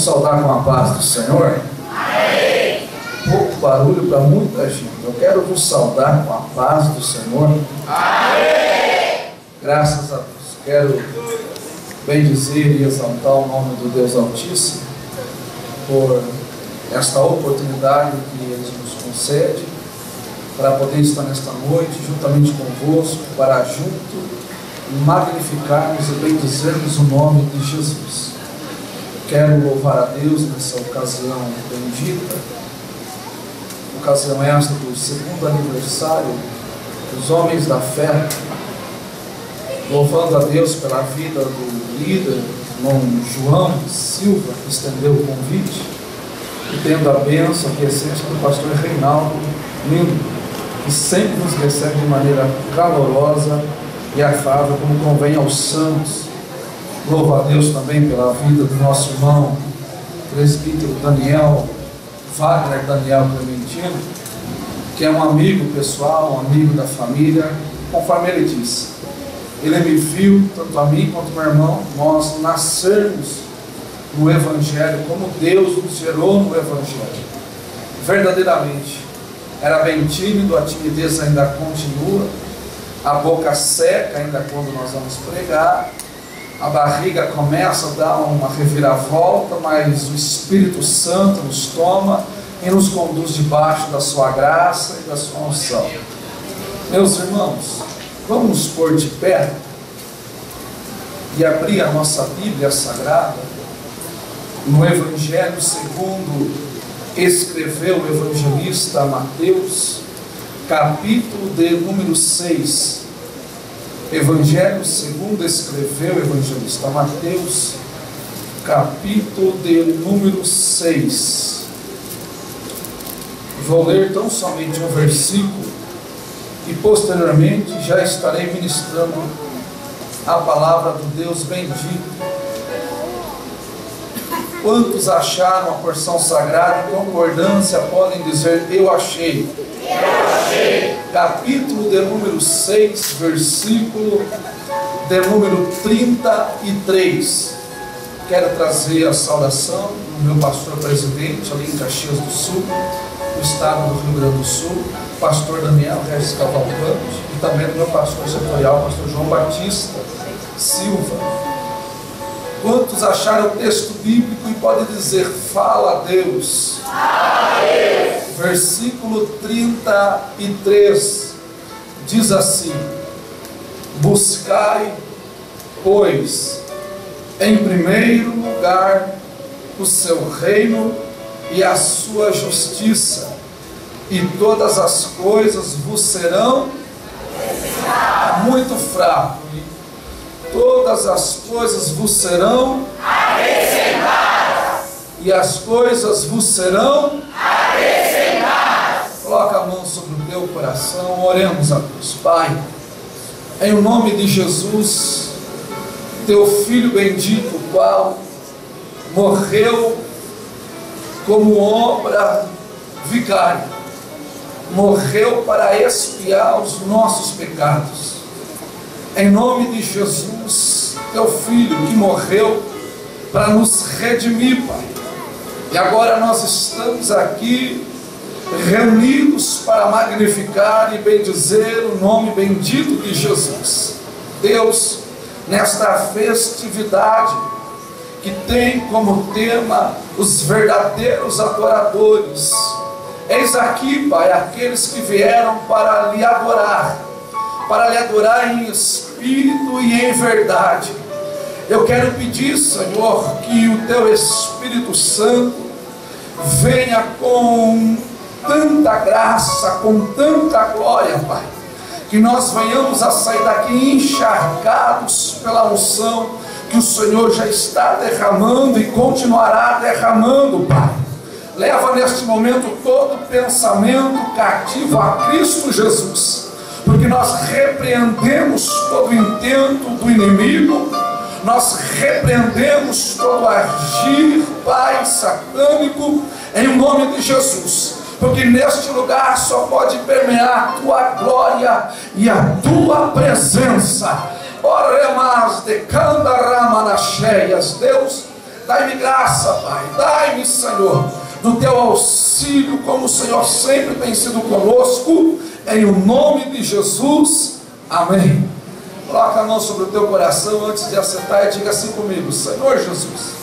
Saudar com a paz do Senhor. Amém. Pouco barulho para muita gente. Eu quero vos saudar com a paz do Senhor. Amém. Graças a Deus. Quero bendizer e exaltar o nome do Deus Altíssimo por esta oportunidade que Ele nos concede para poder estar nesta noite juntamente convosco, para junto magnificarmos e bendizermos o nome de Jesus. Quero louvar a Deus nessa ocasião bendita, ocasião esta do segundo aniversário dos homens da fé, louvando a Deus pela vida do líder, irmão João Silva, que estendeu o convite, e tendo a bênção e essência do pastor Reinaldo Lindo, que sempre nos recebe de maneira calorosa e afável, como convém aos santos. Louvo a Deus também pela vida do nosso irmão presbítero Wagner Daniel Clementino, que é um amigo pessoal, um amigo da família, conforme ele disse. Ele me viu, tanto a mim quanto meu irmão, nós nascermos no Evangelho, como Deus nos gerou no Evangelho. Verdadeiramente, era bem tímido, a timidez ainda continua, a boca seca ainda quando nós vamos pregar, a barriga começa a dar uma reviravolta, mas o Espírito Santo nos toma e nos conduz debaixo da sua graça e da sua unção. Meus irmãos, vamos nos pôr de pé e abrir a nossa Bíblia Sagrada no Evangelho segundo escreveu o evangelista Mateus, capítulo de número 6. Evangelho segundo escreveu o evangelista Mateus, capítulo de número 6. Vou ler tão somente um versículo e posteriormente já estarei ministrando a palavra do Deus bendito. Quantos acharam a porção sagrada em concordância podem dizer: eu achei. Capítulo de número 6, versículo de número 33. Quero trazer a saudação do meu pastor presidente ali em Caxias do Sul, do estado do Rio Grande do Sul, pastor Daniel Regis Cavalcante, e também do meu pastor setorial, pastor João Batista Silva. Quantos acharam o texto bíblico e podem dizer: fala a Deus? Versículo 33 diz assim: buscai, pois, em primeiro lugar o seu reino e a sua justiça, e todas as coisas vos serão. muito fraco. Todas as coisas vos serão acrescentadas. E as coisas vos serão acrescentadas. Coloca a mão sobre o teu coração. Oremos a Deus. Pai, em nome de Jesus, teu Filho bendito, o qual morreu como obra vicária, morreu para expiar os nossos pecados. Em nome de Jesus, teu Filho que morreu para nos redimir, Pai. E agora nós estamos aqui reunidos para magnificar e bendizer o nome bendito de Jesus. Deus, nesta festividade que tem como tema os verdadeiros adoradores, eis aqui, Pai, aqueles que vieram para lhe adorar em espírito e em verdade. Eu quero pedir, Senhor, que o teu Espírito Santo venha com tanta graça, com tanta glória, Pai, que nós venhamos a sair daqui encharcados pela unção que o Senhor já está derramando e continuará derramando, Pai. Leva neste momento todo pensamento cativo a Cristo Jesus, porque nós repreendemos todo intento do inimigo, nós repreendemos todo agir, Pai, satânico, em nome de Jesus, porque neste lugar só pode permear a tua glória e a tua presença. Oremas de candaramanaxeias. Deus, dai-me graça, Pai, dai-me, Senhor, do teu auxílio, como o Senhor sempre tem sido conosco, em o nome de Jesus, amém. Coloca a mão sobre o teu coração antes de acertar e diga assim comigo: Senhor Jesus,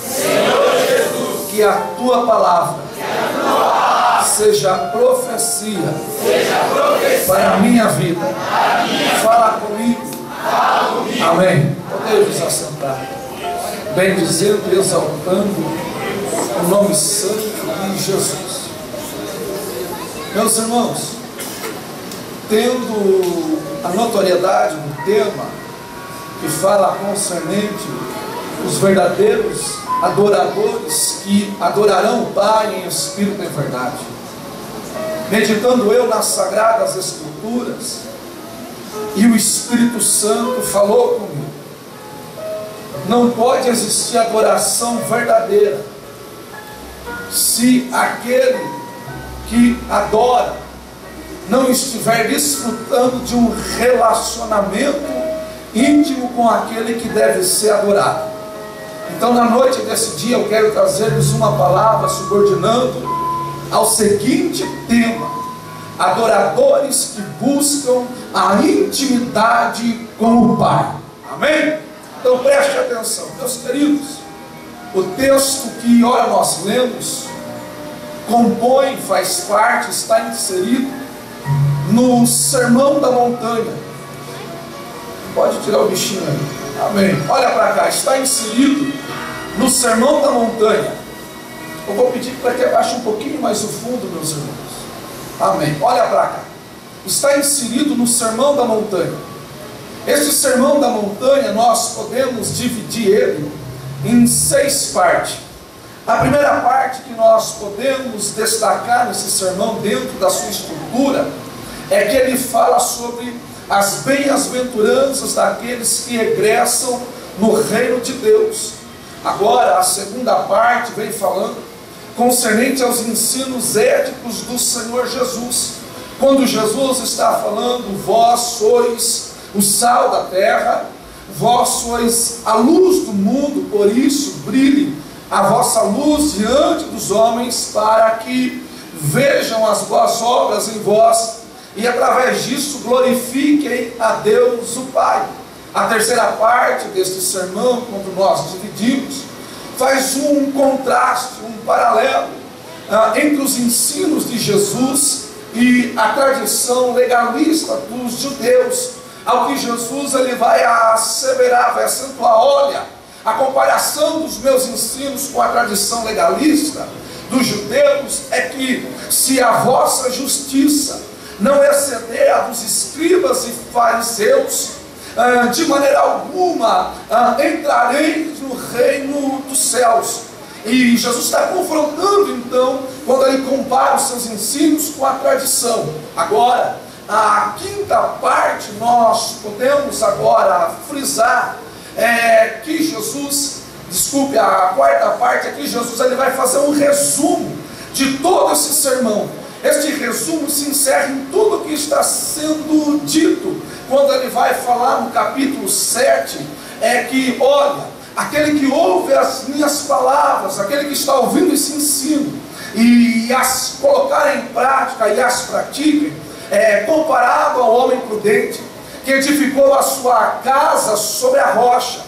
que a tua palavra seja profecia para a minha vida. Fala comigo. Amém. Podemos assentar, bendizendo e exaltando o nome santo de Jesus. Meus irmãos, tendo a notoriedade do tema que fala concernente os verdadeiros adoradores que adorarão o Pai em espírito e em verdade, meditando eu nas Sagradas Escrituras, e o Espírito Santo falou comigo: não pode existir adoração verdadeira se aquele que adora não estiver desfrutando de um relacionamento íntimo com aquele que deve ser adorado. Então, na noite desse dia, eu quero trazer-lhes uma palavra subordinando ao seguinte tema: adoradores que buscam a intimidade com o Pai. Amém? Então preste atenção, meus queridos. O texto que ora nós lemos compõe, faz parte, está inserido no Sermão da Montanha. Pode tirar o bichinho aí. Amém. Olha para cá, está inserido no Sermão da Montanha. Eu vou pedir para que abaixe um pouquinho mais o fundo, meus irmãos. Amém. Olha para cá. Está inserido no Sermão da Montanha. Este Sermão da Montanha, nós podemos dividir ele em 6 partes. A primeira parte que nós podemos destacar nesse sermão, dentro da sua estrutura, é que ele fala sobre as bem-aventuranças daqueles que egressam no reino de Deus. Agora, a segunda parte vem falando concernente aos ensinos éticos do Senhor Jesus. Quando Jesus está falando: vós sois o sal da terra, vós sois a luz do mundo, por isso brilhe a vossa luz diante dos homens, para que vejam as boas obras em vós e através disso glorifiquem a Deus o Pai. A terceira parte deste sermão, quando nós dividimos, faz um contraste, um paralelo entre os ensinos de Jesus e a tradição legalista dos judeus, ao que Jesus ele vai asseverar, vai acentuar: olha, a comparação dos meus ensinos com a tradição legalista dos judeus é que, se a vossa justiça não exceder a dos escribas e fariseus, de maneira alguma entrareis no reino dos céus. E Jesus está confrontando então, quando ele compara os seus ensinos com a tradição. Agora, a quinta parte nós podemos agora frisar que Jesus, a quarta parte é que Jesus ele vai fazer um resumo de todo esse sermão. Este resumo se encerra em tudo que está sendo dito, quando ele vai falar no capítulo 7, que olha, aquele que ouve as minhas palavras, aquele que está ouvindo esse ensino, e as colocar em prática e as pratica, comparado ao homem prudente, que edificou a sua casa sobre a rocha.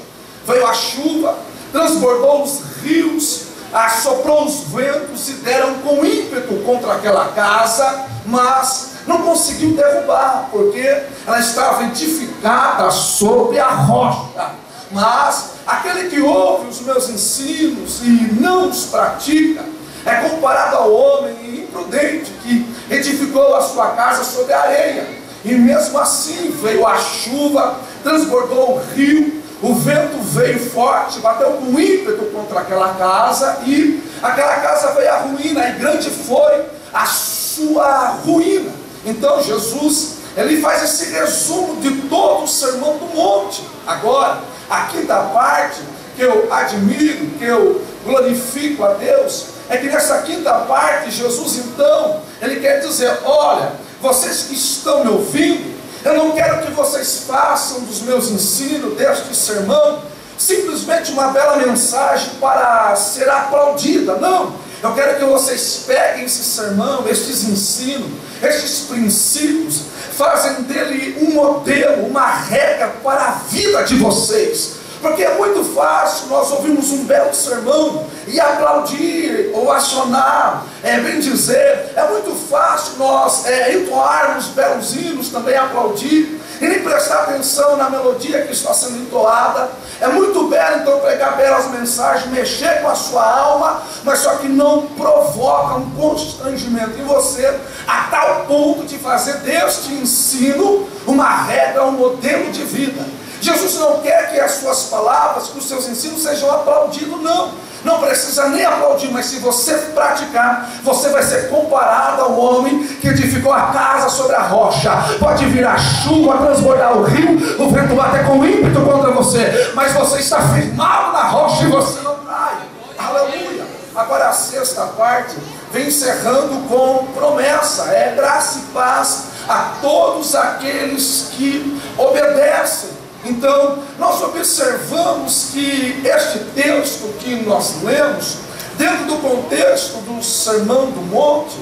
Veio a chuva, transbordou os rios, assoprou os ventos e deram com ímpeto contra aquela casa, mas não conseguiu derrubar, porque ela estava edificada sobre a rocha. Mas aquele que ouve os meus ensinos e não os pratica, é comparado ao homem imprudente que edificou a sua casa sobre a areia. E mesmo assim veio a chuva, transbordou o rio, o vento veio forte, bateu com ímpeto contra aquela casa, e aquela casa veio à ruína, e grande foi a sua ruína. Então Jesus, ele faz esse resumo de todo o sermão do monte. Agora, a quinta parte, que eu admiro, que eu glorifico a Deus, é que nessa quinta parte, Jesus então, ele quer dizer, olha, vocês que estão me ouvindo, eu não quero que vocês façam dos meus ensinos, deste sermão, simplesmente uma bela mensagem para ser aplaudida. Não, eu quero que vocês peguem esse sermão, estes ensinos, estes princípios, fazem dele um modelo, uma regra para a vida de vocês. Porque é muito fácil nós ouvirmos um belo sermão e aplaudir ou acionar, bem dizer, é muito fácil nós entoarmos belos hinos, também aplaudir, e nem prestar atenção na melodia que está sendo entoada. É muito belo então pregar belas mensagens, mexer com a sua alma, mas só que não provoca um constrangimento em você, a tal ponto de fazer deste ensino uma regra, um modelo de vida. Jesus não quer que as suas palavras, que os seus ensinos sejam aplaudidos, não. Não precisa nem aplaudir, mas se você praticar, você vai ser comparado ao homem que edificou a casa sobre a rocha. Pode vir a chuva, transbordar o rio, o vento bater com ímpeto contra você, mas você está firmado na rocha e você não cai. Aleluia. Agora a sexta parte vem encerrando com promessa, graça e paz a todos aqueles que obedecem. Então, nós observamos que este texto que nós lemos, dentro do contexto do Sermão do Monte,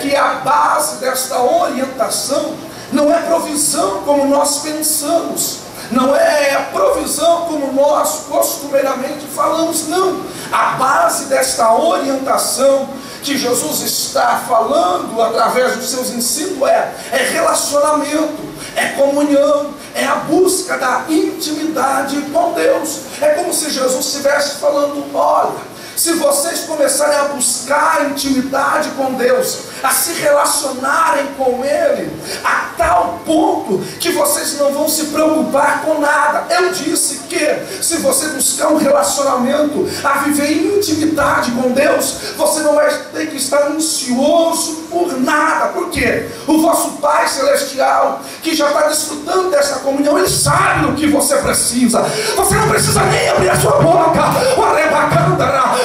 que a base desta orientação não é provisão como nós pensamos, não é provisão como nós costumeiramente falamos, não. A base desta orientação que Jesus está falando através dos seus ensinos é relacionamento, é comunhão, é a busca da intimidade com Deus. É como se Jesus estivesse falando, olha, se vocês começarem a buscar intimidade com Deus, a se relacionarem com Ele, a tal ponto que vocês não vão se preocupar com nada. Eu disse que se você buscar um relacionamento, a viver em intimidade com Deus, você não vai ter que estar ansioso por nada. Por quê? O vosso Pai Celestial, que já está desfrutando dessa comunhão, Ele sabe do que você precisa. Você não precisa nem abrir a sua boca,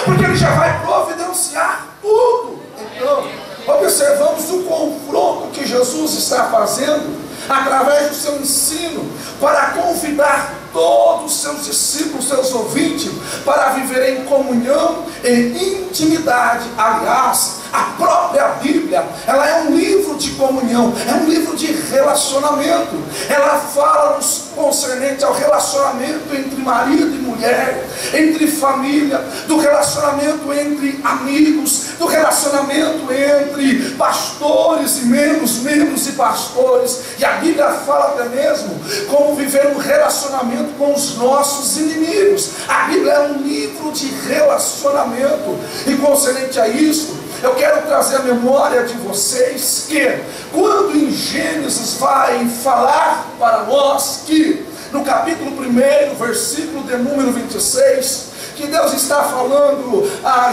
porque Ele já vai providenciar tudo. Então, observamos o confronto que Jesus está fazendo através do seu ensino para convidar todos os seus discípulos, seus ouvintes, para viver em comunhão e intimidade. Aliás, a própria Bíblia, ela é um livro de comunhão, é um livro de relacionamento. Ela fala-nos concernente ao relacionamento entre marido e mulher, entre família, do relacionamento entre amigos, do relacionamento entre pastores e menos e pastores. E a Bíblia fala até mesmo como viver um relacionamento com os nossos inimigos. A Bíblia é um livro de relacionamento, e concernente a isso, eu quero trazer a memória de vocês que, quando em Gênesis vai falar para nós que, no capítulo 1, versículo de número 26, que Deus está falando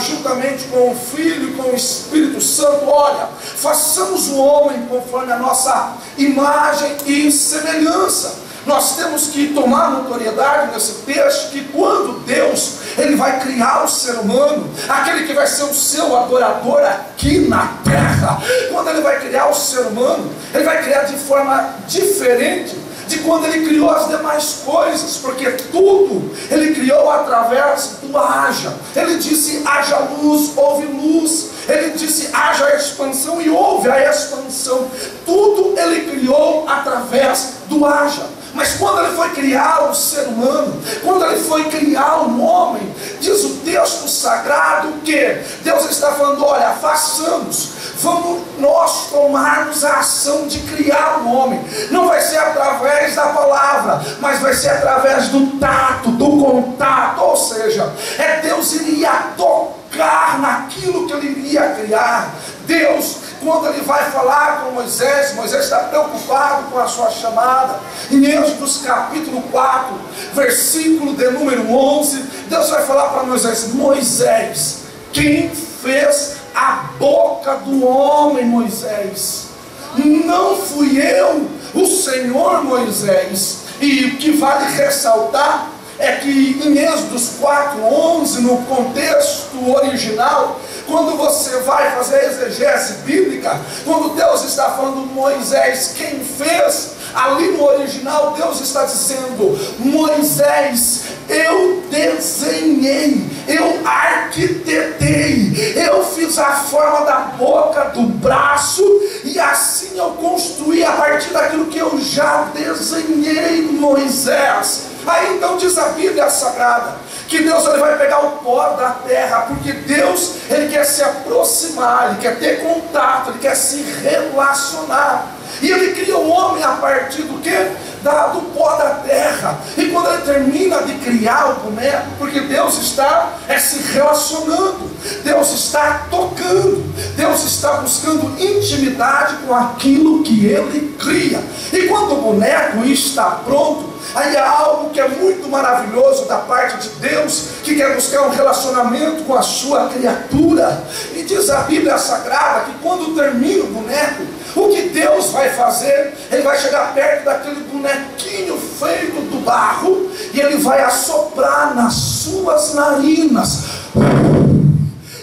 juntamente com o Filho e com o Espírito Santo: olha, façamos o homem conforme a nossa imagem e semelhança. Nós temos que tomar notoriedade nesse texto que quando Deus Ele vai criar o ser humano, aquele que vai ser o seu adorador aqui na terra, quando Ele vai criar o ser humano, Ele vai criar de forma diferente de quando Ele criou as demais coisas, porque tudo Ele criou através do haja. Ele disse: haja luz, houve luz. Ele disse: haja expansão, e houve a expansão. Tudo Ele criou através do haja. Mas quando Ele foi criar o ser humano, quando Ele foi criar o homem, diz o texto sagrado que Deus está falando: olha, façamos, vamos nós tomarmos a ação de criar o homem. Não vai ser através da palavra, mas vai ser através do tato, do contato. Ou seja, Deus iria tocar naquilo que Ele iria criar. Deus, quando Ele vai falar com Moisés, Moisés está preocupado com a sua chamada. Em Êxodo capítulo 4, versículo de número 11, Deus vai falar para Moisés: Moisés, quem fez a boca do homem, Moisés? Não fui eu, o Senhor, Moisés. E o que vale ressaltar é que em Êxodo 4:11, no contexto original, quando você vai fazer a exegese bíblica, quando Deus está falando Moisés, quem fez, ali no original Deus está dizendo: Moisés, eu desenhei, eu arquitetei, eu fiz a forma da boca, do braço, e assim eu construí a partir daquilo que eu já desenhei, Moisés. Aí então diz a Bíblia Sagrada que Deus Ele vai pegar o pó da terra, porque Deus Ele quer se aproximar, Ele quer ter contato, Ele quer se relacionar. E Ele cria o homem a partir do quê? Do pó da terra. E quando Ele termina de criar o boneco, porque Deus está se relacionando, Deus está tocando, Deus está buscando intimidade com aquilo que Ele cria. E quando o boneco está pronto, aí há algo que é muito maravilhoso da parte de Deus, que quer buscar um relacionamento com a sua criatura. E diz a Bíblia Sagrada que quando termina o boneco, o que Deus vai fazer? Ele vai chegar perto daquele bonequinho feito do barro, e Ele vai assoprar nas suas narinas.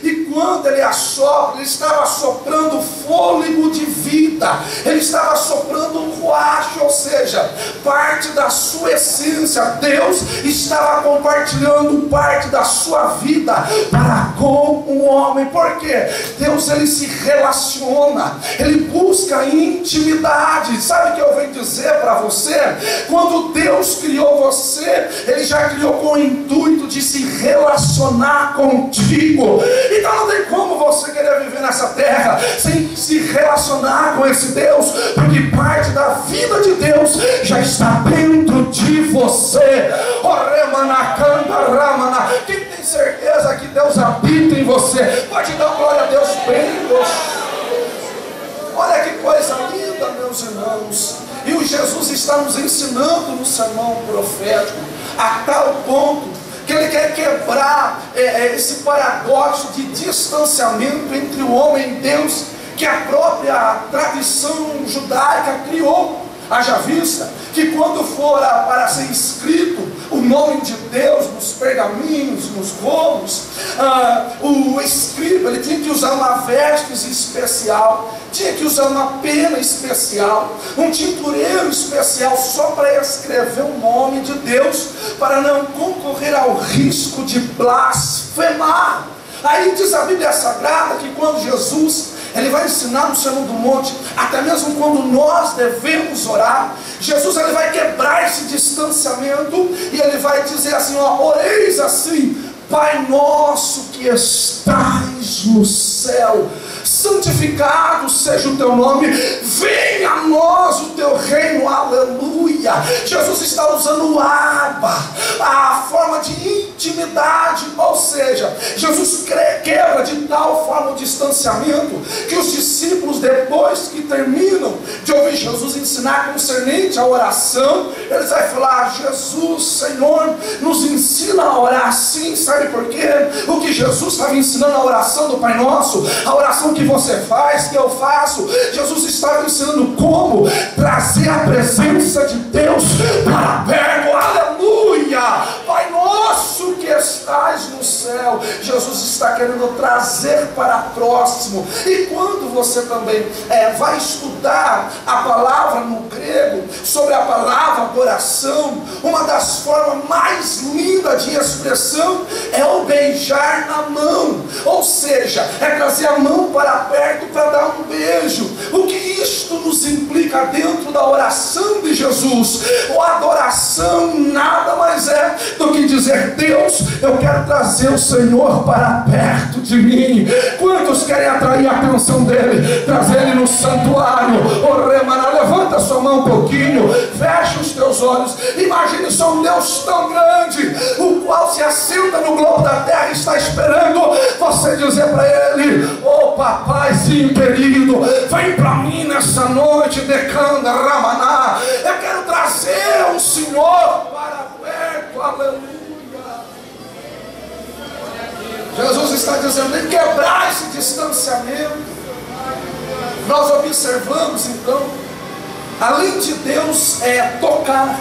E quando Ele assopra, Ele estava assoprando fôlego de vida, Ele estava assoprando um ruach, ou seja, parte da sua essência. Deus estava compartilhando parte da sua vida para com o homem. Por quê? Deus Ele se relaciona, Ele busca intimidade. Sabe o que eu venho dizer para você? Quando Deus criou você, Ele já criou com o intuito de se relacionar contigo. Então não tem como você querer viver nessa terra sem se relacionar com esse Deus, porque parte da vida de Deus já está dentro de você. Quem tem certeza que Deus habita em você, pode dar glória a Deus bem gostoso. Olha que coisa linda, meus irmãos. E o Jesus está nos ensinando no sermão profético, a tal ponto que Ele quer quebrar esse paradoxo de distanciamento entre o homem e Deus, que a própria tradição judaica criou. Haja vista que quando for para ser escrito o nome de Deus nos pergaminhos, nos rolos, o escriba ele tinha que usar uma veste especial, tinha que usar uma pena especial, um tintureiro especial só para escrever o nome de Deus, para não concorrer ao risco de blasfemar. Aí diz a Bíblia Sagrada que quando Jesus Ele vai ensinar no Sermão do Monte, até mesmo quando nós devemos orar, Jesus Ele vai quebrar esse distanciamento e Ele vai dizer assim: oreis assim: Pai nosso que estais no céu, santificado seja o teu nome, venha a nós o teu reino, aleluia. Jesus está usando o Abba, a forma de intimidade. Ou seja, Jesus quebra de tal forma o distanciamento que os discípulos, depois que terminam de ouvir Jesus ensinar concernente à oração, eles vão falar: Jesus, Senhor, nos ensina a orar assim. Sabe por quê? O que Jesus estava ensinando, a oração do Pai Nosso, a oração que você faz, que eu faço, Jesus estava ensinando como trazer a presença de Deus para perto. Aleluia! Pai Nosso que estás no céu, Jesus está querendo trazer para próximo. E quando você também vai estudar a palavra no grego, sobre a palavra oração, uma das formas mais lindas de expressão é o beijar na mão, ou seja, é trazer a mão para perto para dar um beijo. O que isto nos implica dentro da oração de Jesus? A adoração nada mais é do que dizer: Deus, eu quero trazer o Senhor para perto de mim. Quantos querem atrair a atenção dele, trazer ele no santuário? Oh, Remana, levanta sua mão um pouquinho, fecha os teus olhos, imagine só um Deus tão grande, o qual se assenta no globo da terra e está esperando você dizer para ele: oh papaizinho querido, vem para mim nessa noite, decanda, Ramaná, eu quero trazer o Senhor para perto. Aleluia. Jesus está dizendo: em quebrar esse distanciamento. Nós observamos então, além de Deus tocar,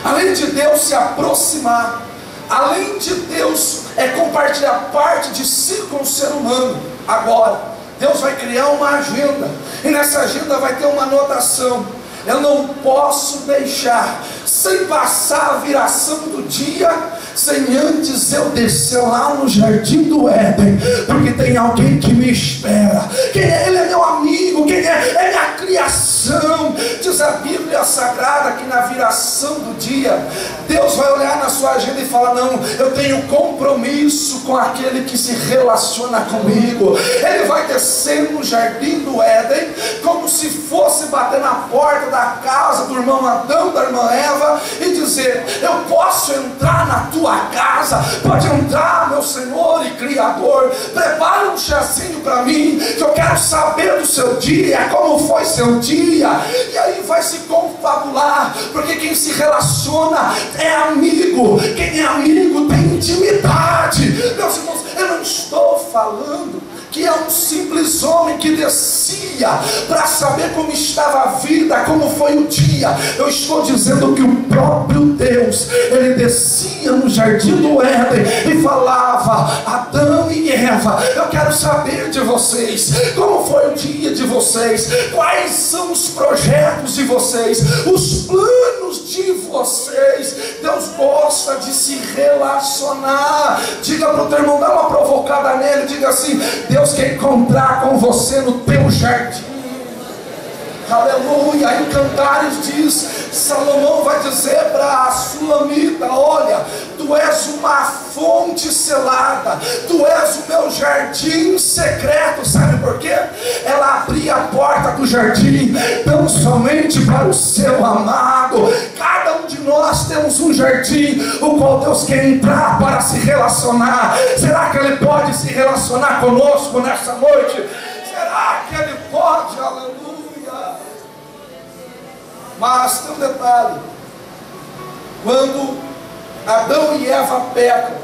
além de Deus se aproximar, além de Deus compartilhar parte de si com o ser humano, agora Deus vai criar uma agenda, e nessa agenda vai ter uma anotação: eu não posso deixar sem passar a viração do dia, sem antes eu descer lá no jardim do Éden, porque tem alguém que me espera. Quem é? Ele é meu amigo. Quem é? É minha criação. Diz a Bíblia Sagrada que na viração do dia, Deus vai olhar na sua agenda e falar: não, eu tenho compromisso com aquele que se relaciona comigo. Ele vai descer no jardim do Éden, como se fosse bater na porta da casa do irmão Adão, da irmã Eva, e dizer: eu posso entrar na tua casa? Pode entrar, meu Senhor e Criador. Prepara um chazinho para mim, que eu quero saber do seu dia, como foi seu dia. E aí vai se confabular, porque quem se relaciona é amigo. Quem é amigo tem intimidade. Meus irmãos, eu não estou falando que é um simples homem que descia para saber como estava a vida, como foi o dia. Eu estou dizendo que o próprio Deus, ele descia no jardim do Éden e falava: Adão e Eva, eu quero saber de vocês, como foi o dia de vocês, quais são os projetos de vocês, os planos de vocês. Deus gosta de se relacionar. Diga para o teu irmão, dá uma provocada nele, diga assim: Deus quer encontrar com você no teu jardim. Aleluia. Em Cantares diz, Salomão vai dizer para a Sulamita: olha, tu és uma fonte selada, tu és o meu jardim secreto. Sabe por quê? Ela abria a porta do jardim tão somente para o seu amado. Cada um de nós temos um jardim, o qual Deus quer entrar para se relacionar. Será que Ele pode se relacionar conosco nessa noite? Será que Ele pode? Aleluia. Mas tem um detalhe: quando Adão e Eva pecam,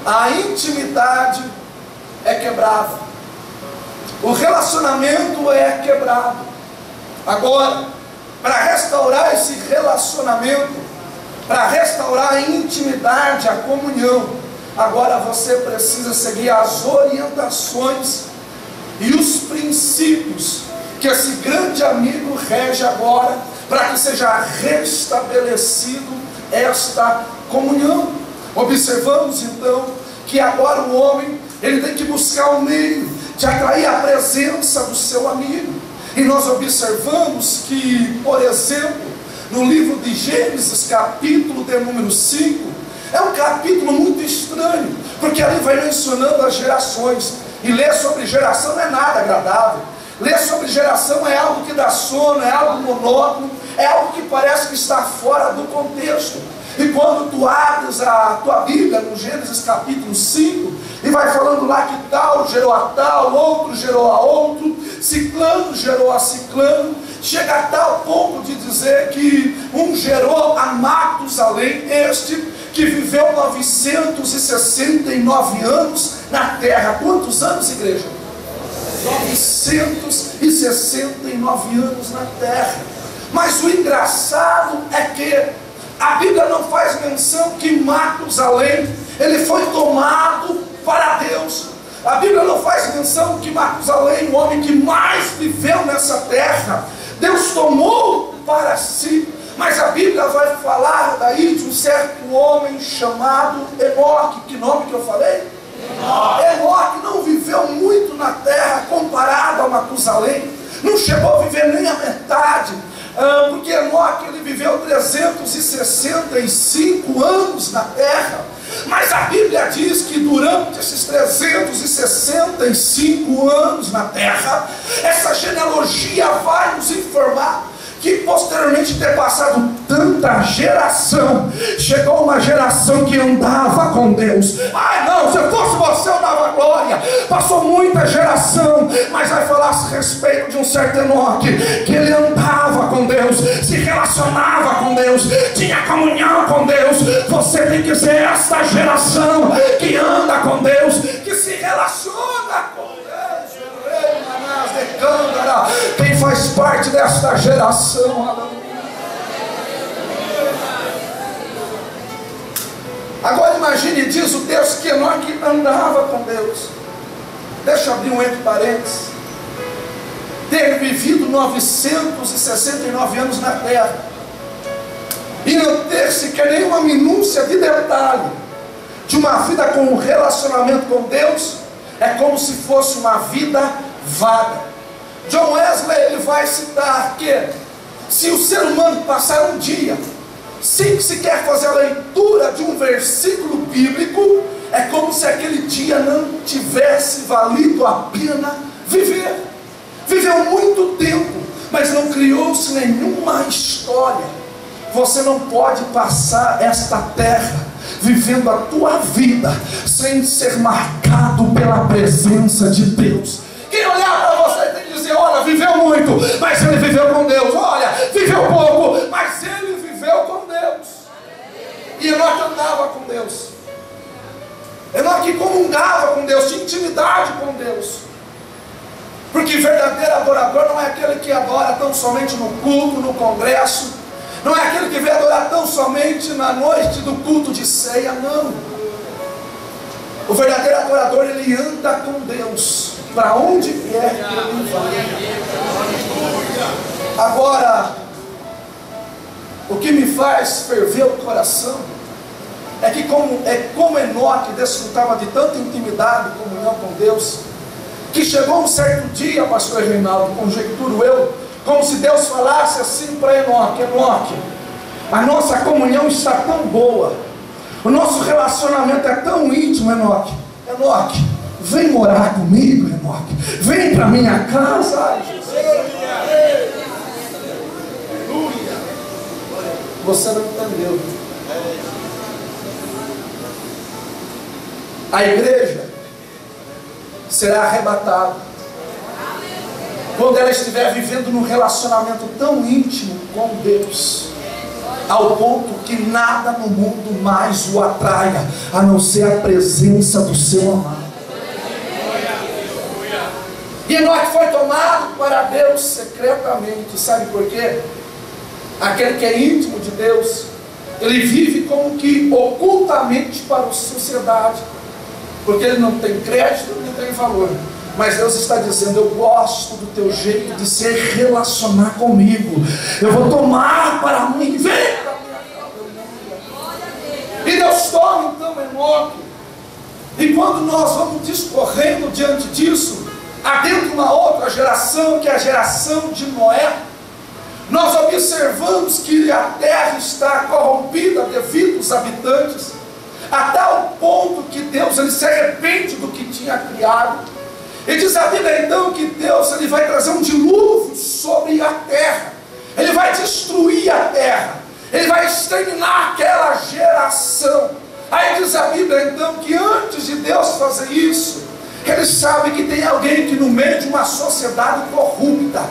a intimidade é quebrada, o relacionamento é quebrado. Agora, para restaurar esse relacionamento, para restaurar a intimidade, a comunhão, agora você precisa seguir as orientações e os princípios que esse grande amigo rege agora, para que seja restabelecido esta comunhão. Observamos então que agora o homem, ele tem que buscar um meio de atrair a presença do seu amigo. E nós observamos que, por exemplo, no livro de Gênesis, capítulo de número 5, é um capítulo muito estranho, porque ali vai mencionando as gerações, e ler sobre geração não é nada agradável. Ler sobre geração é algo que dá sono, é algo monótono, é algo que parece que está fora do contexto. E quando tu abres a tua Bíblia no Gênesis capítulo 5, e vai falando lá que tal gerou a tal, outro gerou a outro, ciclano gerou a ciclano, chega a tal ponto de dizer que um gerou a Matusalém, este que viveu 969 anos na terra. Quantos anos, igreja? 969 anos na terra. Mas o engraçado é que a Bíblia não faz menção que Matusalém, ele foi tomado para Deus. A Bíblia não faz menção que Matusalém, o homem que mais viveu nessa terra, Deus tomou para si. Mas a Bíblia vai falar daí de um certo homem chamado Enoque. Que nome que eu falei? Enoque não viveu muito na terra comparado a Matusalém. Não chegou a viver nem a metade. Porque Enoque ele viveu 365 anos na terra. Mas a Bíblia diz que durante esses 365 anos na terra, essa genealogia vai nos informar que posteriormente ter passado tanta geração, chegou uma geração que andava com Deus. Ai não, se eu fosse você eu dava glória. Passou muita geração, mas vai falar a respeito de um certo Enoque, que ele andava com Deus, se relacionava com Deus, tinha comunhão com Deus. Você tem que ser esta geração que anda com Deus, que se relaciona com Deus. Quem faz parte desta geração? Agora imagine, diz o texto que Enoque andava com Deus. Deixa eu abrir um entre parênteses. Ter vivido 969 anos na terra e não ter sequer nenhuma minúcia de detalhe de uma vida com um relacionamento com Deus, é como se fosse uma vida vaga. John Wesley ele vai citar que se o ser humano passar um dia sem sequer fazer a leitura de um versículo bíblico, é como se aquele dia não tivesse valido a pena viver. Viveu muito tempo, mas não criou-se nenhuma história. Você não pode passar esta terra vivendo a tua vida sem ser marcado pela presença de Deus. Quem olhar para você tem que dizer: olha, viveu muito, mas ele viveu com Deus. Olha, viveu pouco, mas ele viveu com Deus. E Enoque andava com Deus. Enoque comungava com Deus, tinha intimidade com Deus. Porque verdadeiro adorador não é aquele que adora tão somente no culto, no congresso. Não é aquele que vem adorar tão somente na noite do culto de ceia, não. O verdadeiro adorador, ele anda com Deus para onde quer que ele vai. Agora, o que me faz ferver o coração é que como Enoque desfrutava de tanta intimidade e comunhão com Deus, que chegou um certo dia, pastor Reinaldo, conjecturo eu, como se Deus falasse assim para Enoque: Enoque, a nossa comunhão está tão boa, o nosso relacionamento é tão íntimo, Enoque. Enoque, vem morar comigo, Enoque. Vem para minha casa. Ai, você não entendeu. A igreja será arrebatada quando ela estiver vivendo num relacionamento tão íntimo com Deus, ao ponto que nada no mundo mais o atraia, a não ser a presença do seu amado. E Enoque foi tomado para Deus secretamente. Sabe por quê? Aquele que é íntimo de Deus, ele vive como que ocultamente para a sociedade, porque ele não tem crédito, não tem valor. Mas Deus está dizendo: eu gosto do teu jeito de se relacionar comigo. Eu vou tomar para mim. Vem para minha casa. E Deus toma então Enoque. E quando nós vamos discorrendo diante disso, adentra uma outra geração, que é a geração de Noé. Nós observamos que a terra está corrompida devido aos habitantes, a tal ponto que Deus ele se arrepende do que tinha criado. E diz a Bíblia então que Deus ele vai trazer um dilúvio sobre a terra. Ele vai destruir a terra. Ele vai exterminar aquela geração. Aí diz a Bíblia então que antes de Deus fazer isso, Ele sabe que tem alguém que no meio de uma sociedade corrupta,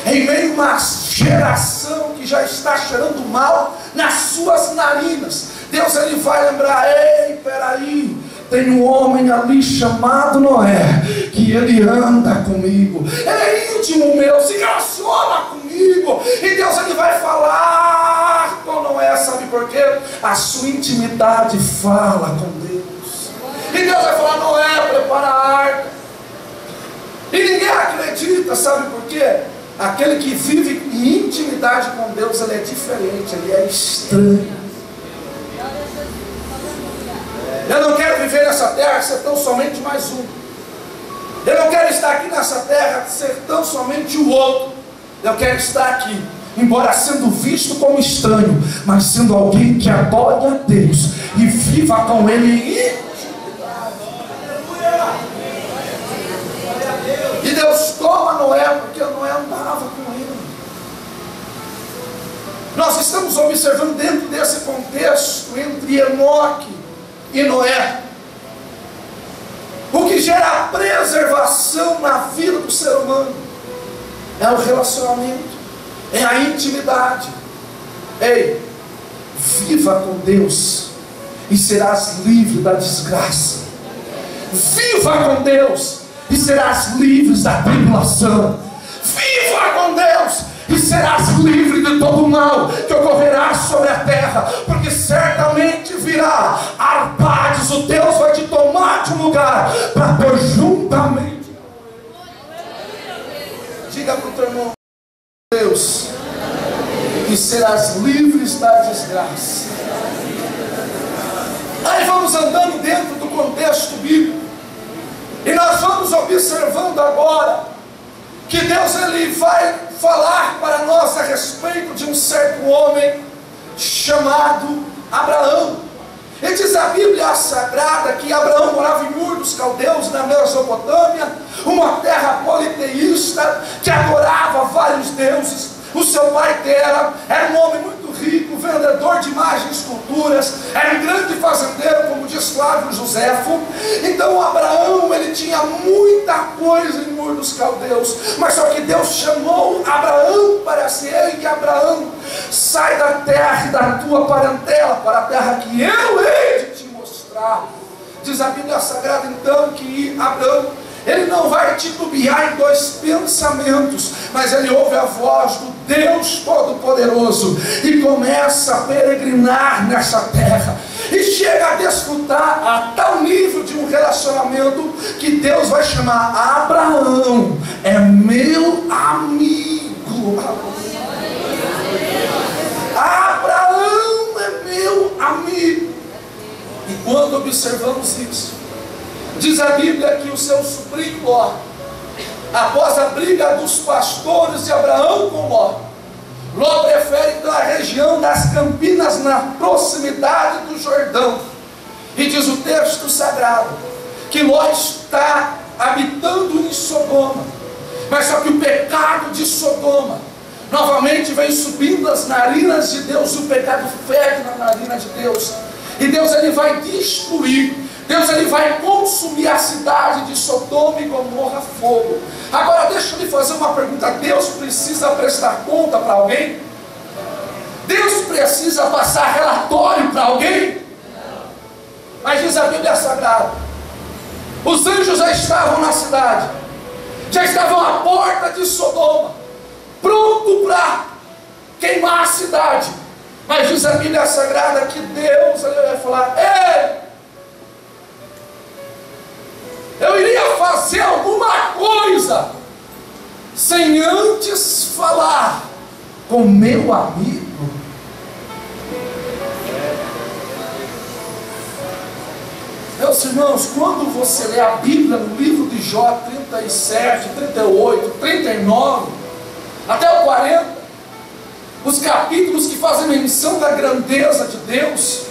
em meio a uma geração que já está cheirando mal nas suas narinas, Deus ele vai lembrar: ei, peraí, tem um homem ali chamado Noé, que ele anda comigo, ele é íntimo meu, se relaciona comigo, e Deus ele vai falar com Noé, sabe por quê? A sua intimidade fala com Deus, e Deus vai falar: Noé, prepara a arca, e ninguém acredita, sabe por quê? Aquele que vive em intimidade com Deus, ele é diferente, ele é estranho. Eu não quero viver nessa terra ser tão somente mais um. Eu não quero estar aqui nessa terra ser tão somente o outro. Eu quero estar aqui, embora sendo visto como estranho, mas sendo alguém que adore a Deus e viva com Ele em intimidade. E Deus toma Noé, porque Noé andava com Ele. Nós estamos observando dentro desse contexto entre Enoque e Noé, o que gera preservação na vida do ser humano é o relacionamento, é a intimidade. Ei, viva com Deus e serás livre da desgraça. Viva com Deus e serás livre da tribulação. Viva com Deus e serás livre de todo o mal que ocorrerá sobre a terra, porque certamente virá Arpades, o Deus vai te tomar de um lugar para pôr juntamente. Diga para o teu irmão: Deus, e serás livres da desgraça. Aí vamos andando dentro do contexto bíblico, e nós vamos observando agora que Deus ele vai falar para nós a respeito de um certo homem chamado Abraão. E diz a Bíblia Sagrada que Abraão morava em Ur dos Caldeus, na Mesopotâmia, uma terra politeísta que adorava vários deuses. O seu pai Tera era um homem muito rico, vendedor de imagens e esculturas, era um grande fazendeiro, como diz Flávio Joséfo. Então Abraão ele tinha muita coisa em Ur dos Caldeus, mas só que Deus chamou Abraão para si. E Abraão, sai da terra e da tua parentela para a terra que eu hei de te mostrar. Diz a Bíblia Sagrada então que Abraão ele não vai titubear em dois pensamentos, mas ele ouve a voz do Deus Todo-Poderoso e começa a peregrinar nessa terra, e chega a desfrutar a tal nível de um relacionamento que Deus vai chamar: Abraão é meu amigo. Abraão é meu amigo. E quando observamos isso, diz a Bíblia que o seu sobrinho Ló, após a briga dos pastores de Abraão com Ló, Ló prefere então a região das campinas na proximidade do Jordão. E diz o texto sagrado que Ló está habitando em Sodoma, mas só que o pecado de Sodoma novamente vem subindo as narinas de Deus. O pecado fede na narina de Deus, e Deus ele vai destruir, Deus ele vai consumir a cidade de Sodoma e Gomorra a fogo. Agora deixa eu lhe fazer uma pergunta: Deus precisa prestar conta para alguém? Deus precisa passar relatório para alguém? Mas diz a Bíblia Sagrada, os anjos já estavam na cidade, já estavam à porta de Sodoma, pronto para queimar a cidade. Mas diz a Bíblia Sagrada que Deus ele vai falar: ei, eu iria fazer alguma coisa sem antes falar com meu amigo. Meus irmãos, quando você lê a Bíblia no livro de Jó 37, 38, 39 até o 40, os capítulos que fazem menção da grandeza de Deus,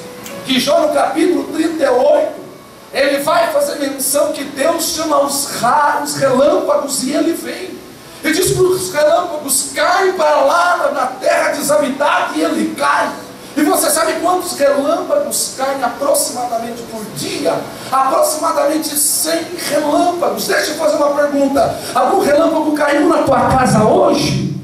que Jó no capítulo 38 ele vai fazer menção que Deus chama os raros relâmpagos e ele vem. Ele diz que os relâmpagos caem para lá na terra desabitada e ele cai. E você sabe quantos relâmpagos caem aproximadamente por dia? Aproximadamente 100 relâmpagos. Deixa eu fazer uma pergunta: algum relâmpago caiu na tua casa hoje?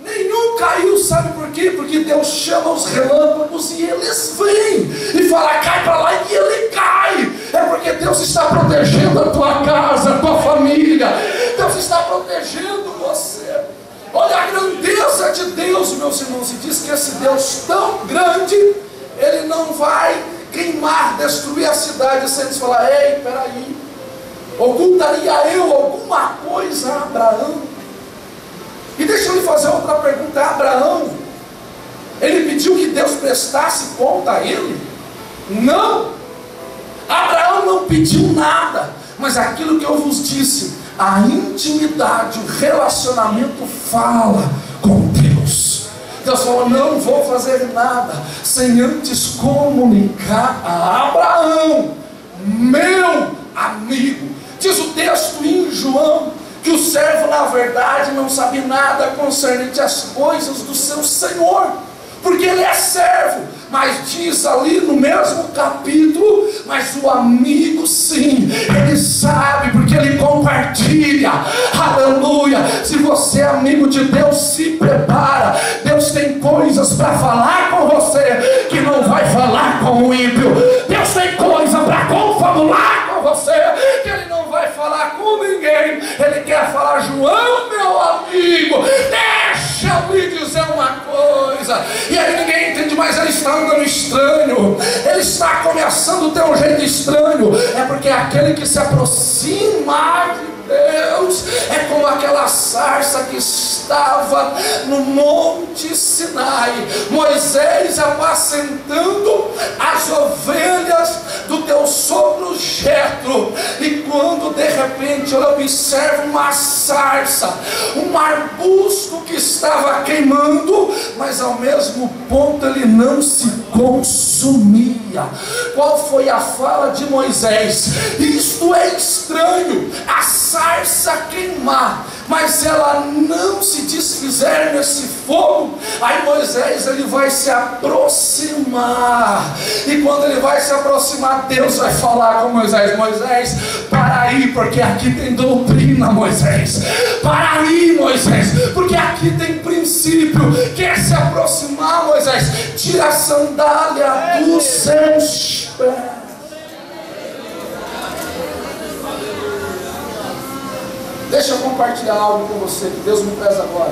Nenhum caiu, sabe por quê? Porque Deus chama os relâmpagos e eles vêm e fala: cai para lá, e ele cai. É porque Deus está protegendo a tua casa, a tua família. Deus está protegendo você. Olha a grandeza de Deus, meus irmãos. E diz que esse Deus tão grande, Ele não vai queimar, destruir a cidade sem eles falar: ei, peraí, ocultaria eu alguma coisa a Abraão? E deixa eu lhe fazer outra pergunta: Abraão, ele pediu que Deus prestasse conta a ele? Não, Abraão não pediu nada, mas aquilo que eu vos disse, a intimidade, o relacionamento fala com Deus. Deus falou: não vou fazer nada sem antes comunicar a Abraão, meu amigo. Diz o texto em João que o servo na verdade não sabe nada concernente às coisas do seu Senhor, porque ele é servo. Mas diz ali no mesmo capítulo: mas o amigo sim, ele sabe, porque ele compartilha. Aleluia. Se você é amigo de Deus, se prepara. Deus tem coisas para falar com você que não vai falar com o ímpio. Deus tem coisa para confabular com você que ele não vai falar com ninguém. Ele quer falar: João, meu amigo, deixa eu lhe dizer uma coisa. E aí ninguém entende, mas ele está andando estranho, ele está começando a ter um jeito estranho. É porque aquele que se aproxima de Deus é como aquela sarça que estava no Monte Sinai, Moisés apacentando as ovelhas do teu sogro Jetro, e quando de repente ele observa uma sarça, um arbusto que estava queimando, mas ao mesmo ponto ele não se consumia. Qual foi a fala de Moisés? Isto é estranho, a sarça queimar, mas ela não se desfizer nesse fogo. Aí Moisés, ele vai se aproximar, e quando ele vai se aproximar, Deus vai falar com Moisés: Moisés, para aí, porque aqui tem doutrina, Moisés. Para aí, Moisés, porque aqui tem princípio. Quer se aproximar, Moisés? Tira a sandália dos seus pés. Deixa eu compartilhar algo com você que Deus me traz agora.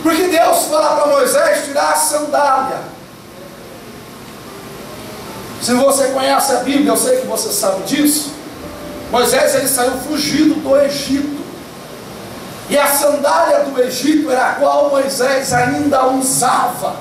Porque Deus fala para Moisés tirar a sandália. Se você conhece a Bíblia, eu sei que você sabe disso. Moisés, ele saiu fugido do Egito, e a sandália do Egito era a qual Moisés ainda usava.